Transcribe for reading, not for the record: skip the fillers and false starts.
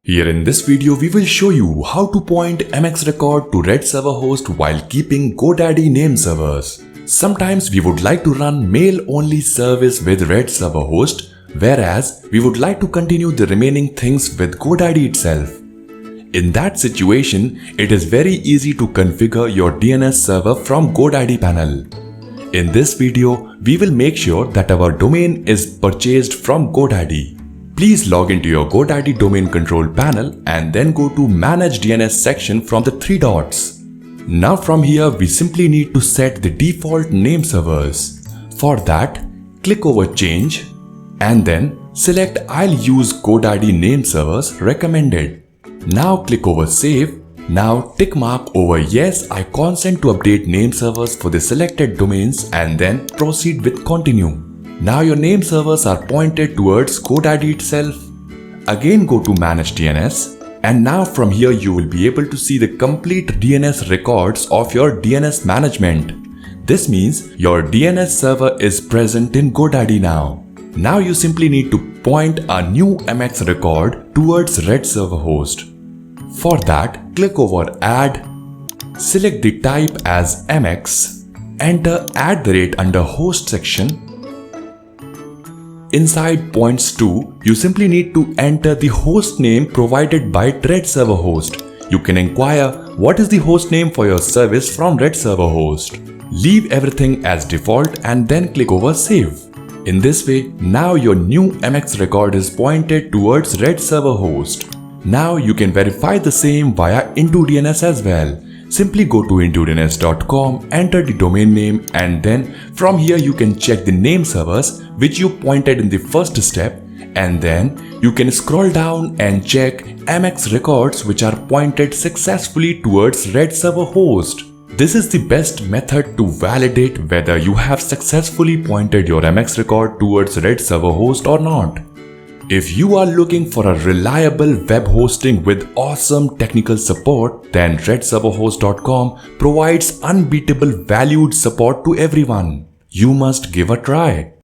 Here in this video, we will show you how to point MX record to Red server host while keeping GoDaddy name servers. Sometimes we would like to run mail-only service with Red server host, whereas we would like to continue the remaining things with GoDaddy itself. In that situation, it is very easy to configure your DNS server from GoDaddy panel. In this video, we will make sure that our domain is purchased from GoDaddy. Please log into your GoDaddy domain control panel and then go to Manage DNS section from the three dots. Now from here, we simply need to set the default name servers. For that, click over Change and then select I'll use GoDaddy name servers recommended. Now click over Save. Now tick mark over Yes, I consent to update name servers for the selected domains and then proceed with Continue. Now your name servers are pointed towards GoDaddy itself. Again go to Manage DNS and now from here you will be able to see the complete DNS records of your DNS management. This means your DNS server is present in GoDaddy now. Now you simply need to point a new MX record towards Red server host. For that, click over Add, select the type as MX, enter @ under host section. Inside points to, you simply need to enter the host name provided by Red server host. You can inquire what is the host name for your service from Red server host. Leave everything as default and then click over Save. In this way, now your new MX record is pointed towards Red server host. Now you can verify the same via IntoDNS as well. Simply go to intodns.com, enter the domain name and then from here you can check the name servers which you pointed in the first step and then you can scroll down and check MX records which are pointed successfully towards Red server host. This is the best method to validate whether you have successfully pointed your MX record towards Red server host or not. If you are looking for a reliable web hosting with awesome technical support, then redserverhost.com provides unbeatable valued support to everyone. You must give a try.